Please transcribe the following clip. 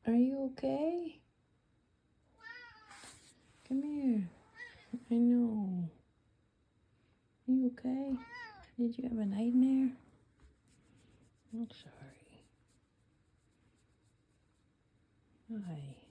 Are you okay? Come here. I know. Are you okay? Did you have a nightmare? I'm sorry. Hi.